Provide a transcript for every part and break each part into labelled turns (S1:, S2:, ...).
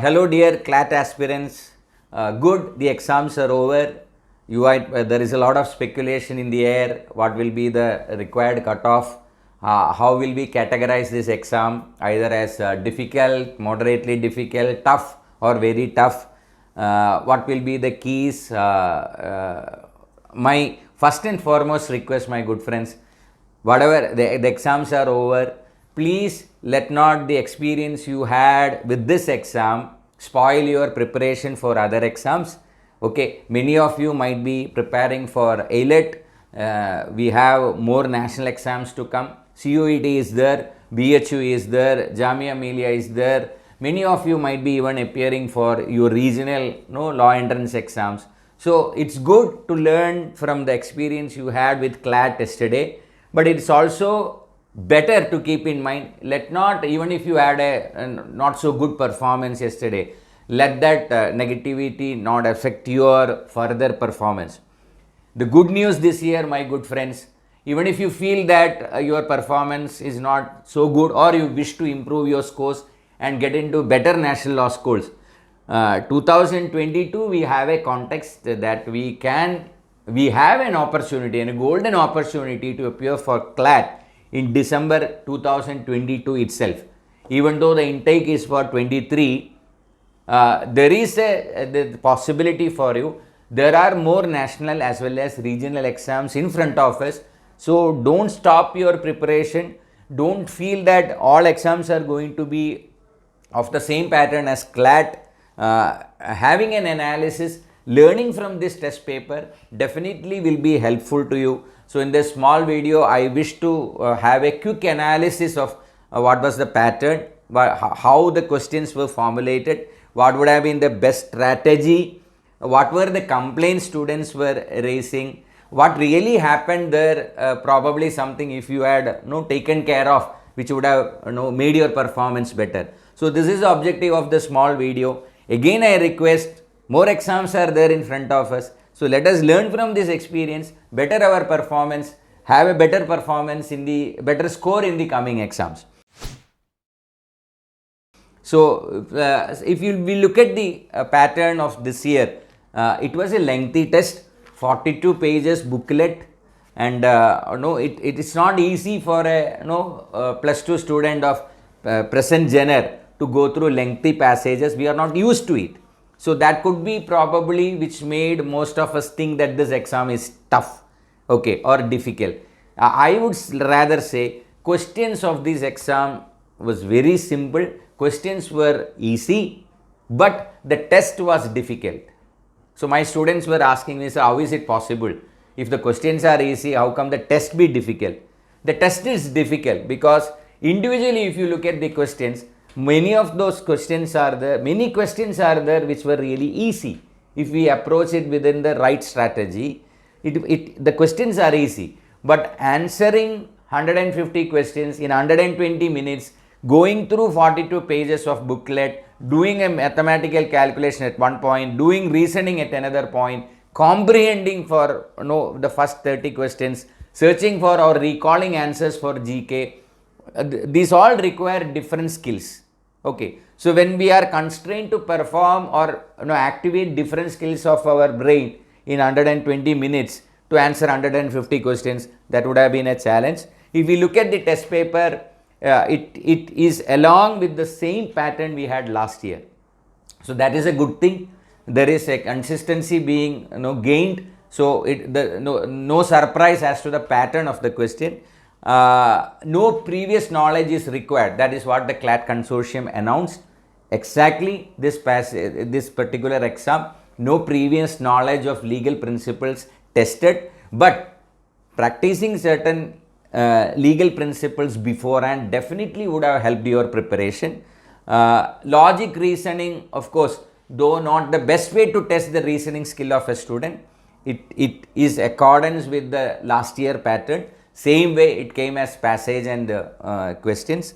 S1: Hello dear CLAT aspirants, good, the exams are over. There is a lot of speculation in the air, what will be the required cutoff, how will we categorize this exam, either as difficult, moderately difficult, tough or very tough, what will be the keys. My first and foremost request, my good friends, whatever the exams are over, please let not the experience you had with this exam spoil your preparation for other exams. Okay, many of you might be preparing for ALET. We have more national exams to come. COET is there, BHU is there, Jamia Millia is there. Many of you might be even appearing for your regional law entrance exams. So it's good to learn from the experience you had with CLAT yesterday, but it's also better to keep in mind, let not, even if you had a not so good performance yesterday, let that negativity not affect your further performance. The good news this year, my good friends, even if you feel that your performance is not so good or you wish to improve your scores and get into better national law schools, 2022 we have a context that we have an opportunity and a golden opportunity to appear for CLAT in December 2022 itself. Even though the intake is for 23, there is the possibility for you. There are more national as well as regional exams in front of us. So don't stop your preparation. Don't feel that all exams are going to be of the same pattern as CLAT. Having an analysis, learning from this test paper definitely will be helpful to you. So in this small video, I wish to have a quick analysis of what was the pattern, how the questions were formulated, what would have been the best strategy, what were the complaints students were raising, what really happened there, probably something if you had taken care of, which would have made your performance better. So this is the objective of the small video. Again, I request, more exams are there in front of us. So let us learn from this experience, better our performance, have a better performance better score in the coming exams. So if we look at the pattern of this year, it was a lengthy test, 42 pages booklet, and it is not easy for a plus 2 student of present genre to go through lengthy passages. We are not used to it. So that could be probably which made most of us think that this exam is tough, okay, or difficult. I would rather say questions of this exam was very simple. Questions were easy, but the test was difficult. So my students were asking me, sir, how is it possible? If the questions are easy, how come the test be difficult? The test is difficult because individually if you look at the questions, many of those questions are there, many questions are there which were really easy. If we approach it within the right strategy, the questions are easy. But answering 150 questions in 120 minutes, going through 42 pages of booklet, doing a mathematical calculation at one point, doing reasoning at another point, comprehending for the first 30 questions, searching for or recalling answers for GK, these all require different skills. Okay, so when we are constrained to perform or activate different skills of our brain in 120 minutes to answer 150 questions, that would have been a challenge. If we look at the test paper, it is along with the same pattern we had last year. So that is a good thing. There is a consistency being gained. So no surprise as to the pattern of the question. No previous knowledge is required. That is what the CLAT consortium announced. Exactly this particular exam, no previous knowledge of legal principles tested, but practicing certain legal principles beforehand definitely would have helped your preparation. Logic reasoning, of course, though not the best way to test the reasoning skill of a student, it is accordance with the last year pattern. Same way it came as passage and questions.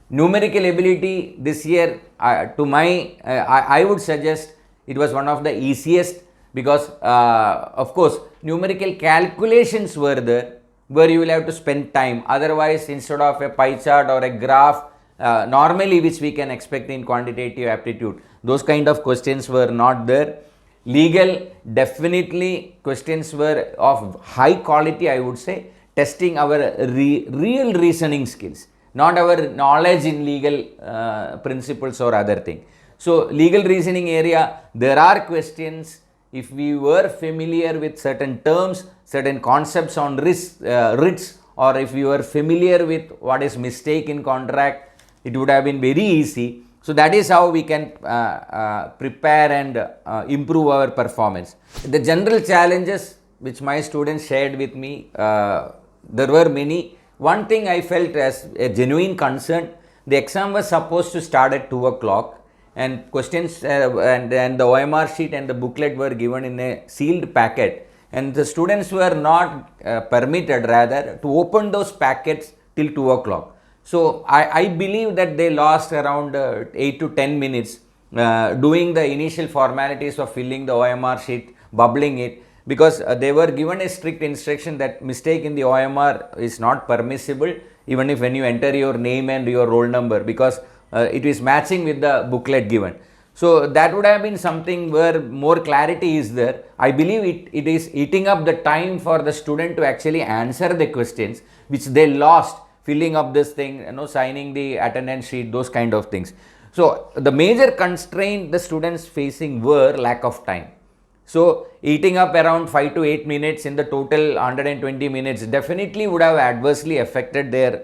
S1: Numerical ability this year, I would suggest it was one of the easiest because of course numerical calculations were there where you will have to spend time. Otherwise, instead of a pie chart or a graph, normally which we can expect in quantitative aptitude. Those kind of questions were not there. Legal, definitely questions were of high quality, I would say, testing our real reasoning skills, not our knowledge in legal principles or other thing. So legal reasoning area, there are questions. If we were familiar with certain terms, certain concepts on writs, or if we were familiar with what is mistake in contract, it would have been very easy. So that is how we can prepare and improve our performance. The general challenges which my students shared with me, there were many. One thing I felt as a genuine concern, the exam was supposed to start at 2 o'clock, and questions and the OMR sheet and the booklet were given in a sealed packet, and the students were not permitted rather to open those packets till 2 o'clock. So I believe that they lost around 8 to 10 minutes doing the initial formalities of filling the OMR sheet, bubbling it, because they were given a strict instruction that mistake in the OMR is not permissible even if when you enter your name and your roll number, because it is matching with the booklet given. So that would have been something where more clarity is there. I believe it is eating up the time for the student to actually answer the questions which they lost filling up this thing, signing the attendance sheet, those kind of things. So the major constraint the students facing were lack of time. So eating up around 5 to 8 minutes in the total 120 minutes definitely would have adversely affected their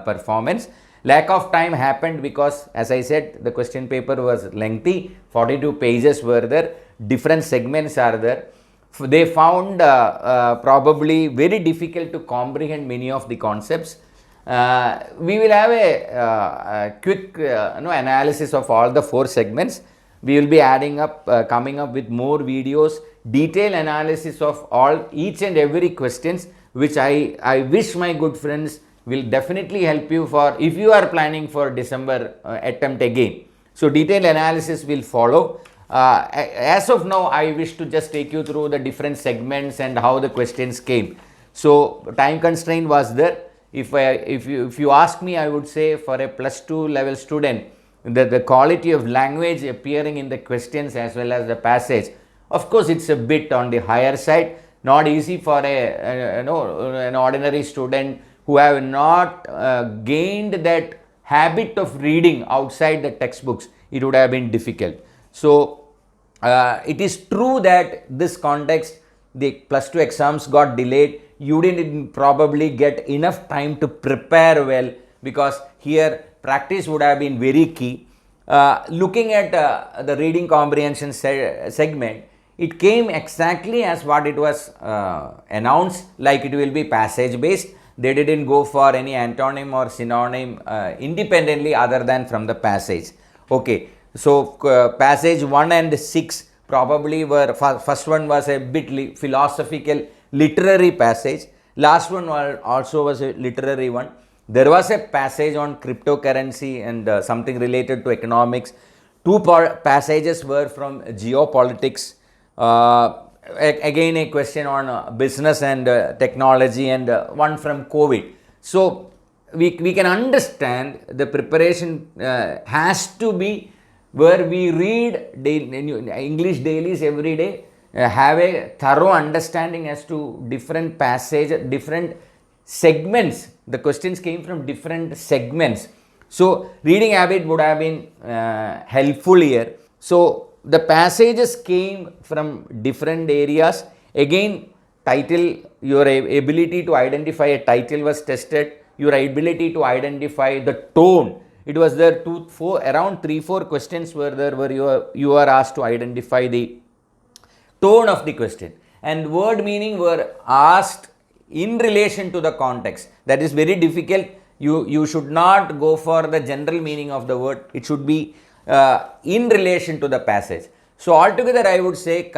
S1: performance. Lack of time happened because, as I said, the question paper was lengthy, 42 pages were there, different segments are there. They found probably very difficult to comprehend many of the concepts. We will have a quick analysis of all the 4 segments. We will be adding up, coming up with more videos, detailed analysis of each and every questions, which I wish my good friends will definitely help you for if you are planning for December attempt again. So detailed analysis will follow. As of now, I wish to just take you through the different segments and how the questions came. So time constraint was there. If you ask me, I would say for a +2 level student, the quality of language appearing in the questions as well as the passage, of course it's a bit on the higher side, not easy for an ordinary student who have not gained that habit of reading outside the textbooks. It would have been difficult. So it is true that this context, the +2 exams got delayed. You didn't probably get enough time to prepare well, because here practice would have been very key. Looking at the reading comprehension segment, it came exactly as what it was announced, like it will be passage based. They didn't go for any antonym or synonym independently other than from the passage. Okay, so passage 1 and 6 probably were, first one was a bit philosophical literary passage, last one also was a literary one. There was a passage on cryptocurrency and something related to economics. 2 passages were from geopolitics. Again a question on business and technology, and one from COVID. So we can understand the preparation has to be where we read English dailies every day, have a thorough understanding as to different passages, different segments. The questions came from different segments. So reading habit would have been helpful here. So the passages came from different areas. Again, title, your ability to identify a title was tested, your ability to identify the tone. It was there around 3-4 questions were there where you are asked to identify the tone of the question, and word meaning were asked in relation to the context. That is very difficult. You should not go for the general meaning of the word. It should be in relation to the passage. So altogether I would say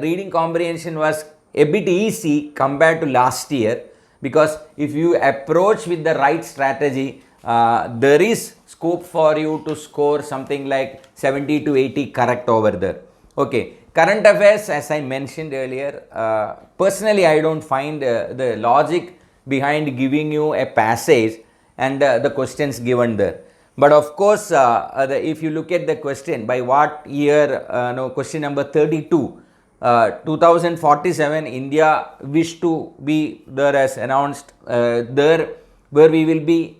S1: reading comprehension was a bit easy compared to last year, because if you approach with the right strategy, there is scope for you to score something like 70 to 80 correct over there. Okay, current affairs, as I mentioned earlier, personally I don't find the logic behind giving you a passage and the questions given there. But of course, if you look at the question, by what year, question number 32, 2047, India wish to be there as announced, there where we will be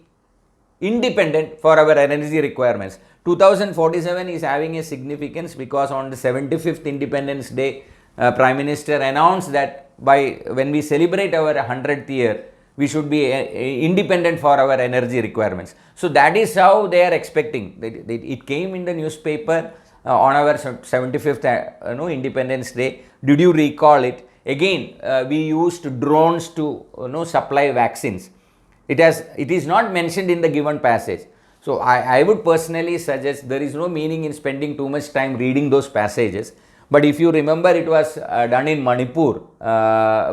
S1: independent for our energy requirements. 2047 is having a significance because on the 75th Independence Day, Prime Minister announced that by when we celebrate our 100th year, we should be independent for our energy requirements. So that is how they are expecting. It came in the newspaper on our 75th Independence Day. Did you recall it? Again, we used drones to supply vaccines. It is not mentioned in the given passage. So I would personally suggest there is no meaning in spending too much time reading those passages. But if you remember, it was done in Manipur,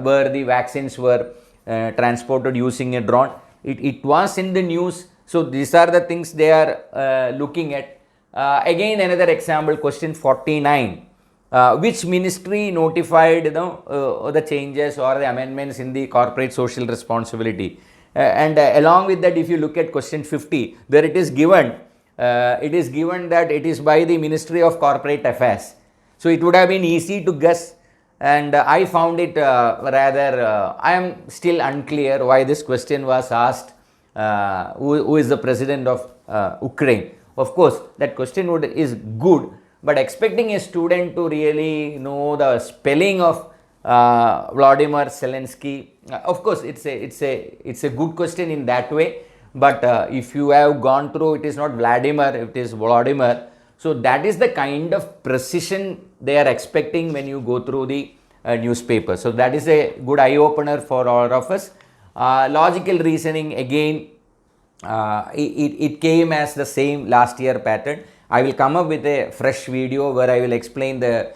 S1: where the vaccines were transported using a drone. It was in the news. So these are the things they are looking at. Again, another example, question 49. Which ministry notified the changes or the amendments in the corporate social responsibility? And along with that, if you look at question 50, there it is given that it is by the Ministry of Corporate Affairs. So it would have been easy to guess, and I found it rather, I am still unclear why this question was asked, who is the president of Ukraine. Of course, that question is good, but expecting a student to really know the spelling of Vladimir Zelensky, of course it's a good question in that way, but if you have gone through, it is not Vladimir, it is Vladimir. So that is the kind of precision they are expecting when you go through the newspaper. So that is a good eye opener for all of us. Logical reasoning, again, it came as the same last year pattern. I will come up with a fresh video where I will explain the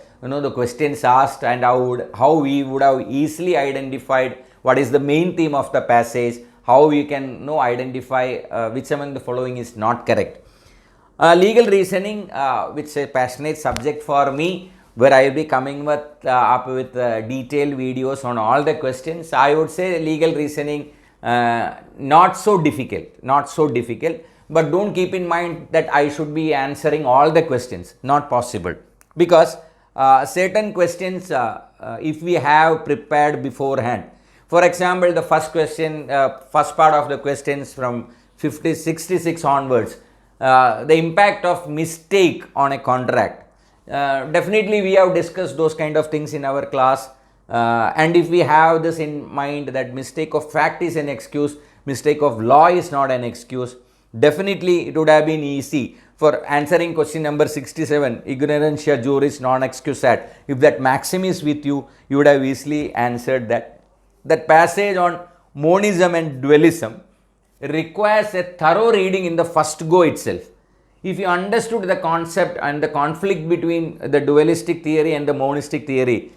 S1: questions asked and how we would have easily identified what is the main theme of the passage, how we can identify which among the following is not correct. Legal reasoning, which is a passionate subject for me, where I will be coming up with detailed videos on all the questions. I would say legal reasoning, not so difficult, but don't keep in mind that I should be answering all the questions, not possible, because certain questions, if we have prepared beforehand, for example, the first question, first part of the questions from 66 onwards, the impact of mistake on a contract. Definitely we have discussed those kind of things in our class, and if we have this in mind that mistake of fact is an excuse, mistake of law is not an excuse, definitely it would have been easy for answering question number 67, ignorantia juris non excusat. If that maxim is with you, you would have easily answered that. That passage on monism and dualism requires a thorough reading in the first go itself. If you understood the concept and the conflict between the dualistic theory and the monistic theory,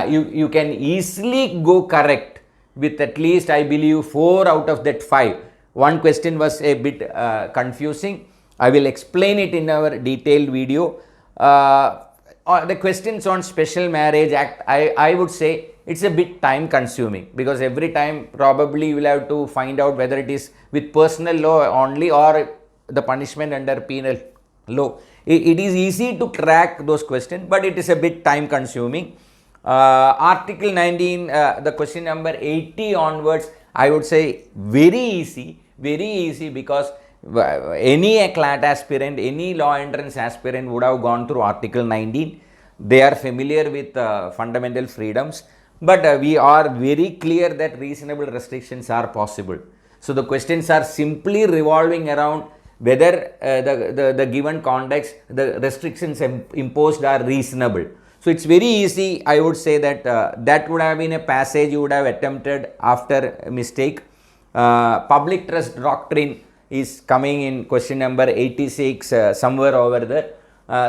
S1: you can easily go correct with at least, I believe, 4 out of that 5. One question was a bit confusing. I will explain it in our detailed video. The questions on Special Marriage Act, I would say it's a bit time consuming, because every time probably you will have to find out whether it is with personal law only or the punishment under penal law. It is easy to crack those questions, but it is a bit time consuming. Article 19, the question number 80 onwards, I would say very easy, because any CLAT aspirant, any law entrance aspirant would have gone through Article 19. They are familiar with fundamental freedoms, but we are very clear that reasonable restrictions are possible. So the questions are simply revolving around whether the given context, the restrictions imposed are reasonable. So it's very easy. I would say that that would have been a passage you would have attempted after a mistake. Public trust doctrine is coming in question number 86, somewhere over there.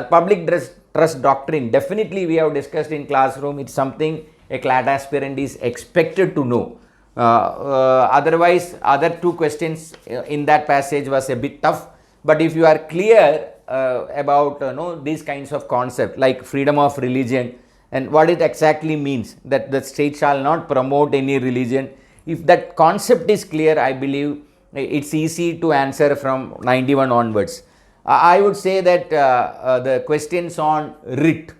S1: Public trust doctrine, definitely we have discussed in classroom. It's something a CLAT aspirant is expected to know. Otherwise, other 2 questions in that passage was a bit tough. But if you are clear about these kinds of concepts like freedom of religion and what it exactly means, that the state shall not promote any religion, if that concept is clear, I believe it's easy to answer from 91 onwards. I would say that the questions on writ,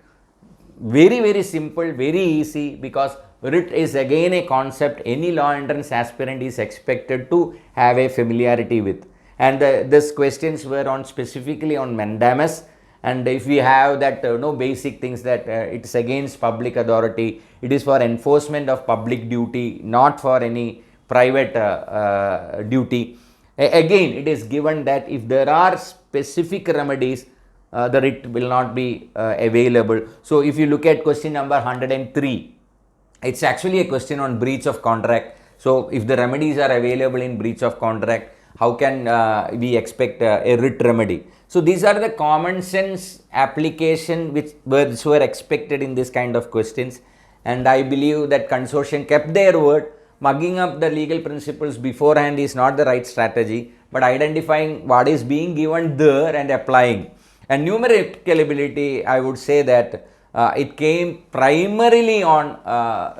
S1: very simple, very easy, because writ is again a concept any law entrance aspirant is expected to have a familiarity with. And these questions were on specifically on mandamus. And if we have that no basic things that it's against public authority, it is for enforcement of public duty, not for any private duty. Again, it is given that if there are specific remedies, the writ will not be available. So if you look at question number 103, it's actually a question on breach of contract. So if the remedies are available in breach of contract, how can we expect a writ remedy? So these are the common sense application which were expected in this kind of questions. And I believe that consortium kept their word. Mugging up the legal principles beforehand is not the right strategy, but identifying what is being given there and applying. And numerical ability, I would say that it came primarily on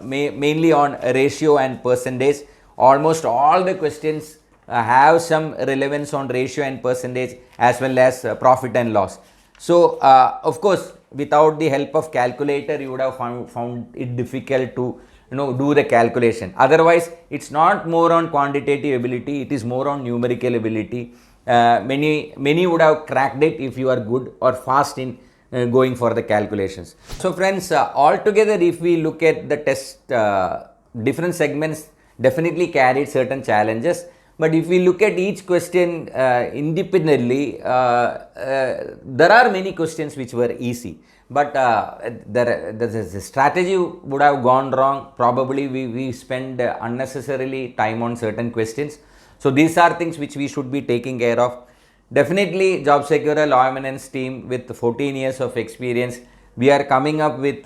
S1: mainly on ratio and percentage. Almost all the questions have some relevance on ratio and percentage, as well as profit and loss. So of course, without the help of calculator, you would have found it difficult to do the calculation. Otherwise, it's not more on quantitative ability, it is more on numerical ability. Many would have cracked it if you are good or fast in going for the calculations. So friends, altogether if we look at the test, different segments definitely carried certain challenges. But if we look at each question independently, there are many questions which were easy. But the strategy would have gone wrong. Probably we spend unnecessarily time on certain questions. So these are things which we should be taking care of. Definitely Job Secure Law Eminence team with 14 years of experience, we are coming up with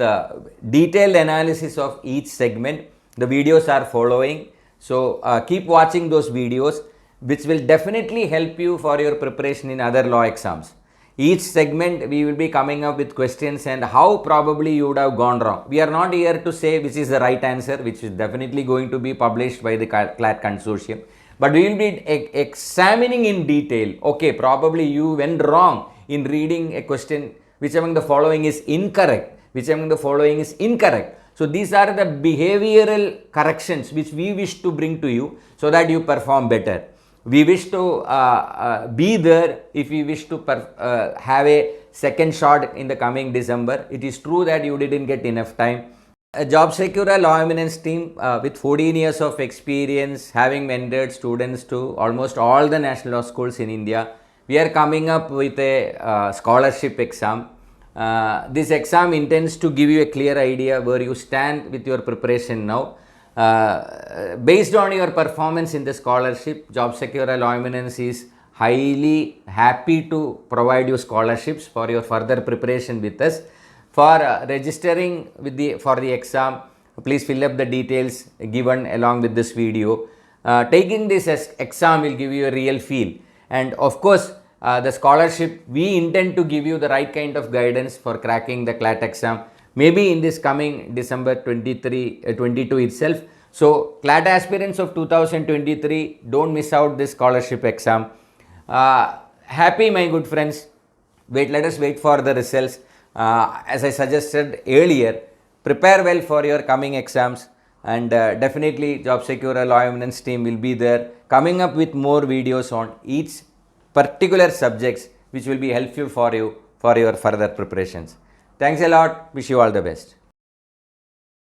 S1: detailed analysis of each segment. The videos are following. So keep watching those videos, which will definitely help you for your preparation in other law exams. Each segment we will be coming up with questions and how probably you would have gone wrong. We are not here to say which is the right answer, which is definitely going to be published by the CLAT consortium. But we will be examining in detail, okay, probably you went wrong in reading a question which among the following is incorrect, which among the following is incorrect. So these are the behavioral corrections which we wish to bring to you so that you perform better. We wish to be there if we wish to have a second shot in the coming December. It is true that you didn't get enough time. A Job Secure Law Eminence team with 14 years of experience, having mentored students to almost all the national law schools in India, we are coming up with a scholarship exam. This exam intends to give you a clear idea where you stand with your preparation now. Based on your performance in the scholarship, Job Secure Law Eminence is highly happy to provide you scholarships for your further preparation with us. For registering with for the exam, please fill up the details given along with this video. Taking this exam will give you a real feel, and of course the scholarship, we intend to give you the right kind of guidance for cracking the CLAT exam, maybe in this coming December 22 itself. So CLAT aspirants of 2023, don't miss out this scholarship exam. Happy, my good friends. Let us wait for the results. As I suggested earlier, prepare well for your coming exams, and definitely Job Secure Law Eminence team will be there coming up with more videos on each particular subjects which will be helpful for you for your further preparations. Thanks a lot. Wish you all the best.